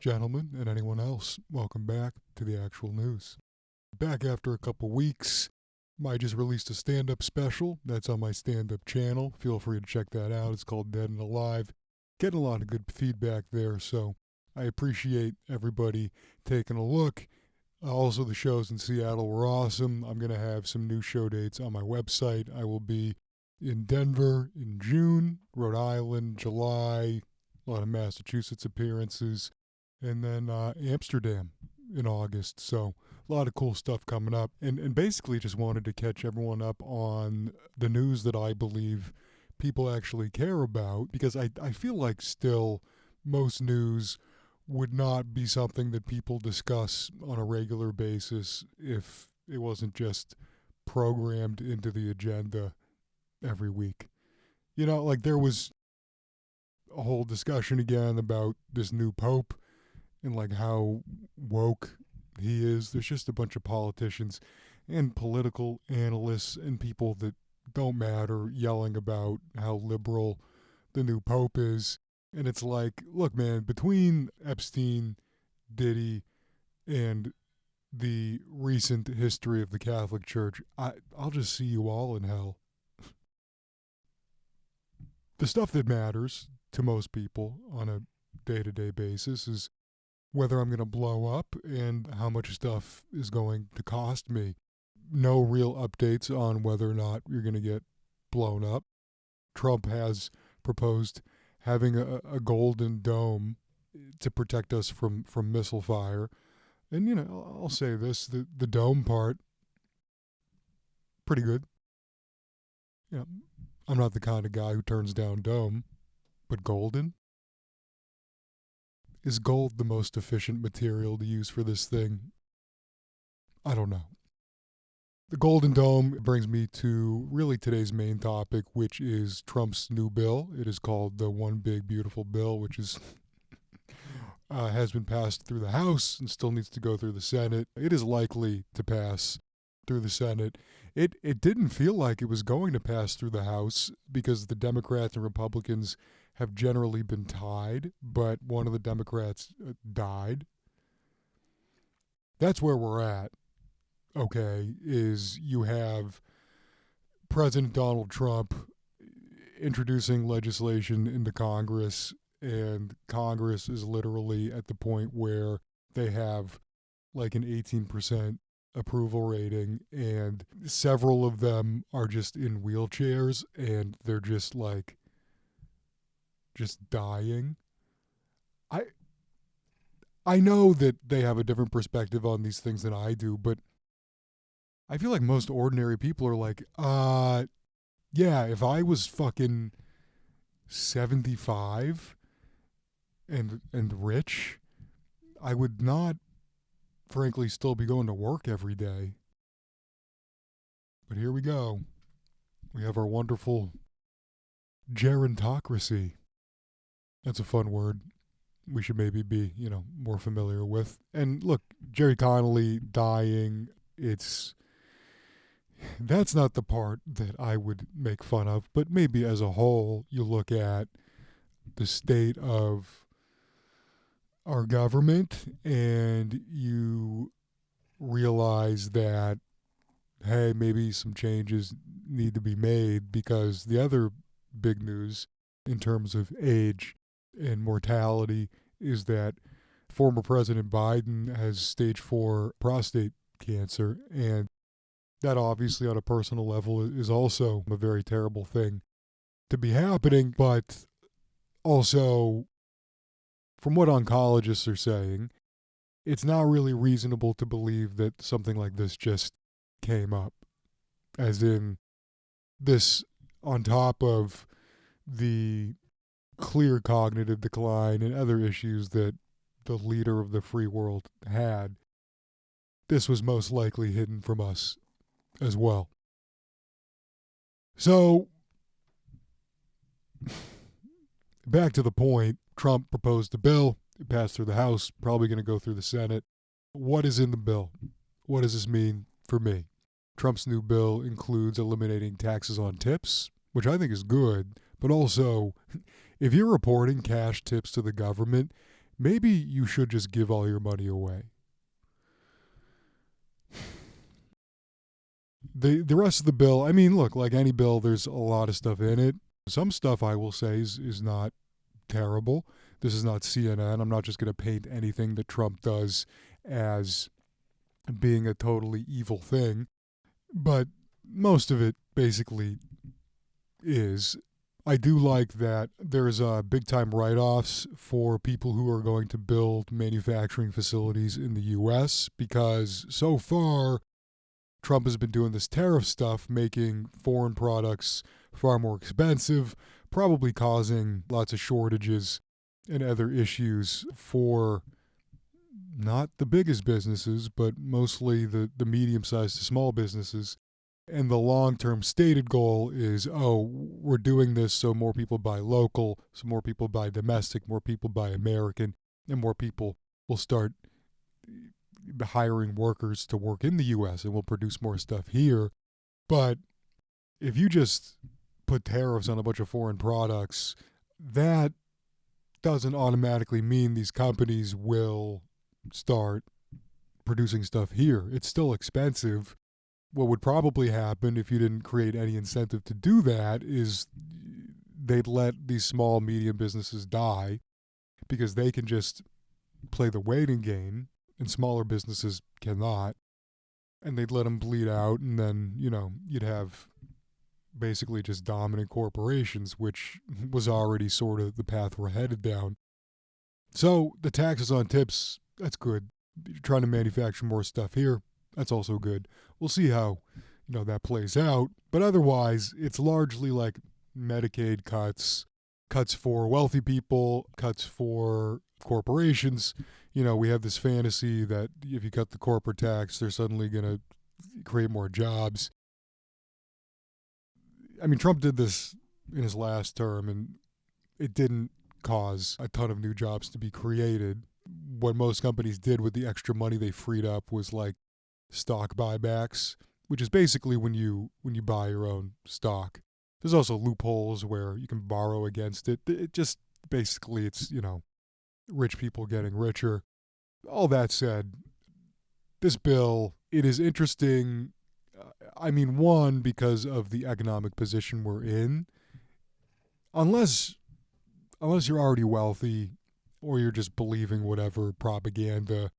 gentlemen, and anyone else. Welcome back to the actual news. Back after a couple weeks. I just released a stand-up special that's on my stand-up channel. Feel free to check that out. It's called Dead and Alive. Getting a lot of good feedback there, so I appreciate everybody taking a look. Also, the shows in Seattle were awesome. I'm going to have some new show dates on my website. I will be in Denver in June, Rhode Island, July, a lot of Massachusetts appearances, and then Amsterdam in August. So a lot of cool stuff coming up. And basically just wanted to catch everyone up on the news that I believe people actually care about, because I feel like still most news would not be something that people discuss on a regular basis if it wasn't just programmed into the agenda every week. You know, like there was a whole discussion again about this new pope and like how woke he is. There's just a bunch of politicians and political analysts and people that don't matter yelling about how liberal the new pope is. And it's like, look, man, between Epstein, Diddy, and the recent history of the Catholic Church, I'll just see you all in hell. The stuff that matters to most people on a day-to-day basis is whether I'm going to blow up and how much stuff is going to cost me. No real updates on whether or not you're going to get blown up. Trump has proposed having a golden dome to protect us from missile fire. And, you know, I'll say this, the dome part, pretty good. You know, I'm not the kind of guy who turns down dome, but golden? Is gold the most efficient material to use for this thing? I don't know. The Golden Dome brings me to really today's main topic, which is Trump's new bill. It is called the One Big Beautiful Bill, which is has been passed through the House and still needs to go through the Senate. It is likely to pass through the Senate. It didn't feel like it was going to pass through the House because the Democrats and Republicans have generally been tied, but one of the Democrats died. That's where we're at. Okay, is you have President Donald Trump introducing legislation into Congress, and Congress is literally at the point where they have like an 18% approval rating, and several of them are just in wheelchairs, and they're just like, just dying. I know that they have a different perspective on these things than I do, but I feel like most ordinary people are like, yeah, if I was fucking 75 and rich, I would not, frankly, still be going to work every day. But here we go. We have our wonderful gerontocracy. That's a fun word we should maybe be, more familiar with. And look, Jerry Connolly dying, that's not the part that I would make fun of, but maybe as a whole, you look at the state of our government and you realize that, hey, maybe some changes need to be made, because the other big news in terms of age and mortality is that former President Biden has stage 4 prostate cancer, and that obviously on a personal level is also a very terrible thing to be happening, but also from what oncologists are saying, it's not really reasonable to believe that something like this just came up. As in, this on top of the clear cognitive decline and other issues that the leader of the free world had, this was most likely hidden from us as well. So, back to the point, Trump proposed a bill, it passed through the House, probably going to go through the Senate. What is in the bill? What does this mean for me? Trump's new bill includes eliminating taxes on tips, which I think is good, but also, if you're reporting cash tips to the government, maybe you should just give all your money away. The rest of the bill, I mean, look, like any bill, there's a lot of stuff in it. Some stuff I will say is not terrible. This is not CNN. I'm not just going to paint anything that Trump does as being a totally evil thing. But most of it basically is. I do like that there's big time write offs for people who are going to build manufacturing facilities in the U.S. because so far, Trump has been doing this tariff stuff, making foreign products far more expensive, probably causing lots of shortages and other issues for not the biggest businesses, but mostly the medium-sized to small businesses. And the long-term stated goal is, oh, we're doing this so more people buy local, so more people buy domestic, more people buy American, and more people will start hiring workers to work in the U.S. and we'll produce more stuff here. But if you just put tariffs on a bunch of foreign products, that doesn't automatically mean these companies will start producing stuff here. It's still expensive. What would probably happen if you didn't create any incentive to do that is they'd let these small, medium businesses die because they can just play the waiting game and smaller businesses cannot. And they'd let them bleed out, and then, you'd have basically just dominant corporations, which was already sort of the path we're headed down. So the taxes on tips, that's good. You're trying to manufacture more stuff here, that's also good. We'll see how, that plays out. But otherwise, it's largely like Medicaid cuts for wealthy people, cuts for corporations. We have this fantasy that if you cut the corporate tax, they're suddenly going to create more jobs. I mean, Trump did this in his last term, and it didn't cause a ton of new jobs to be created. What most companies did with the extra money they freed up was like stock buybacks, which is basically when you buy your own stock. There's also loopholes where you can borrow against it. It just basically it's, rich people getting richer. All that said, this bill, it is interesting. I mean, one, because of the economic position we're in. Unless you're already wealthy or you're just believing whatever propaganda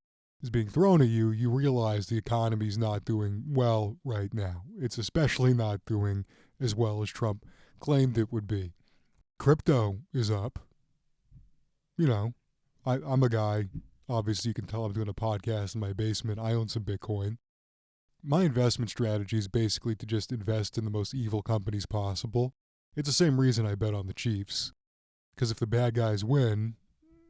is being thrown at you, you realize the economy's not doing well right now. It's especially not doing as well as Trump claimed it would be. Crypto is up. I'm a guy, obviously you can tell I'm doing a podcast in my basement. I own some Bitcoin. My investment strategy is basically to just invest in the most evil companies possible. It's the same reason I bet on the Chiefs. Because if the bad guys win,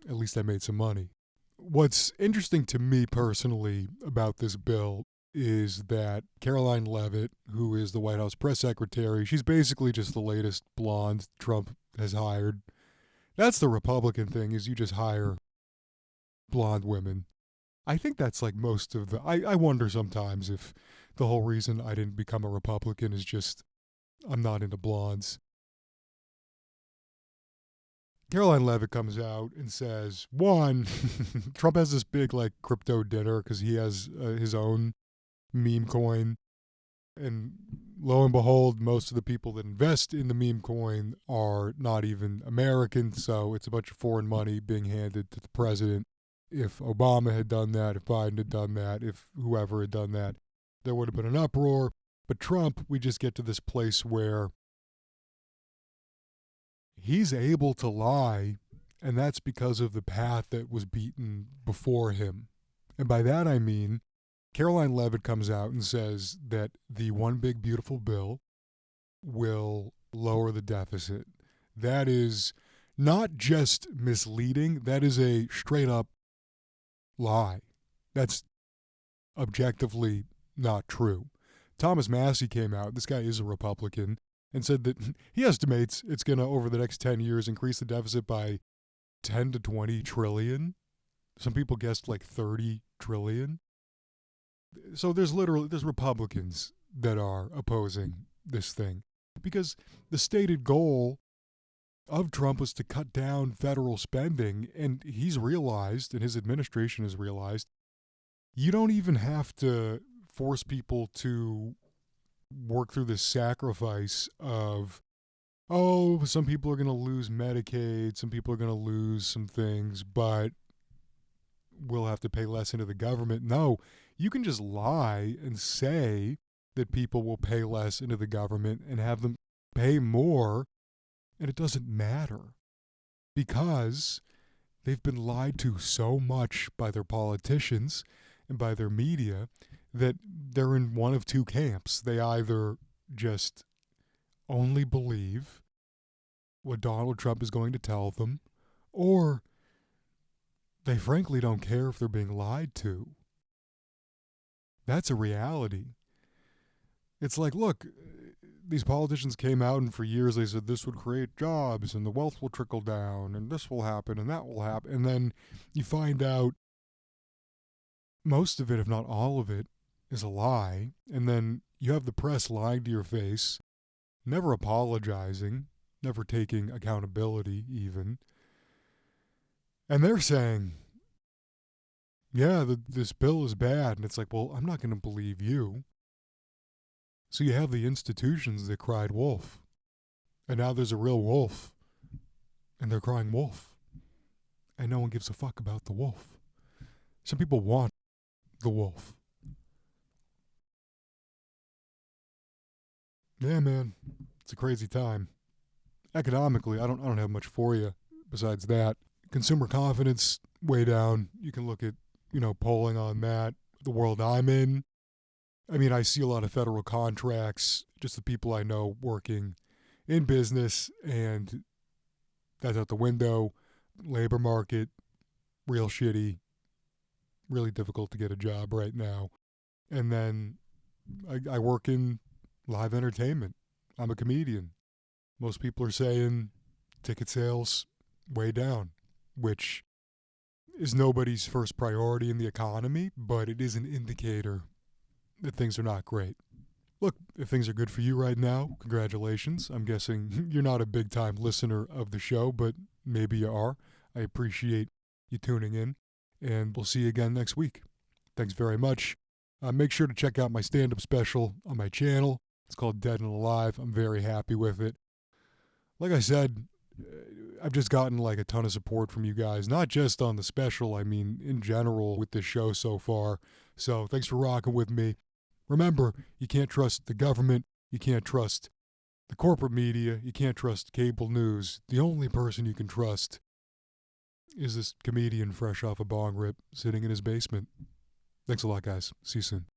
at least I made some money. What's interesting to me personally about this bill is that Caroline Leavitt, who is the White House press secretary, she's basically just the latest blonde Trump has hired. That's the Republican thing, is you just hire blonde women. I think that's like most of the... I wonder sometimes if the whole reason I didn't become a Republican is just I'm not into blondes. Caroline Leavitt comes out and says, one, Trump has this big like crypto dinner because he has his own meme coin. And lo and behold, most of the people that invest in the meme coin are not even American. So it's a bunch of foreign money being handed to the president. If Obama had done that, if Biden had done that, if whoever had done that, there would have been an uproar. But Trump, we just get to this place where he's able to lie, and that's because of the path that was beaten before him. And by that I mean, Caroline Leavitt comes out and says that the one big beautiful bill will lower the deficit. That is not just misleading, that is a straight up lie. That's objectively not true. Thomas Massey came out, this guy is a Republican, and said that he estimates it's going to, over the next 10 years, increase the deficit by 10 to 20 trillion. Some people guessed like 30 trillion. So there's Republicans that are opposing this thing because the stated goal of Trump was to cut down federal spending, and he's realized, and his administration has realized, you don't even have to force people to work through this sacrifice of, oh, some people are going to lose Medicaid, some people are going to lose some things, but we'll have to pay less into the government. No, you can just lie and say that people will pay less into the government and have them pay more, and it doesn't matter because they've been lied to so much by their politicians and by their media that they're in one of two camps. They either just only believe what Donald Trump is going to tell them, or they frankly don't care if they're being lied to. That's a reality. It's like, look, these politicians came out and for years they said this would create jobs and the wealth will trickle down and this will happen and that will happen. And then you find out most of it, if not all of it, is a lie. And then you have the press lying to your face, never apologizing, never taking accountability even. And they're saying, yeah, this bill is bad. And it's like, well, I'm not going to believe you. So you have the institutions that cried wolf. And now there's a real wolf. And they're crying wolf. And no one gives a fuck about the wolf. Some people want the wolf. Yeah, man. It's a crazy time. Economically, I don't have much for you besides that. Consumer confidence way down. You can look at, polling on that. The world I'm in. I mean, I see a lot of federal contracts, just the people I know working in business, and that's out the window. Labor market, real shitty, really difficult to get a job right now. And then I work in live entertainment. I'm a comedian. Most people are saying ticket sales way down, which is nobody's first priority in the economy, but it is an indicator that things are not great. Look, if things are good for you right now, congratulations. I'm guessing you're not a big-time listener of the show, but maybe you are. I appreciate you tuning in, and we'll see you again next week. Thanks very much. Make sure to check out my stand-up special on my channel. It's called Dead and Alive. I'm very happy with it. Like I said, I've just gotten like a ton of support from you guys, not just on the special, I mean in general with this show so far. So thanks for rocking with me. Remember, you can't trust the government, you can't trust the corporate media, you can't trust cable news. The only person you can trust is this comedian fresh off a bong rip sitting in his basement. Thanks a lot, guys. See you soon.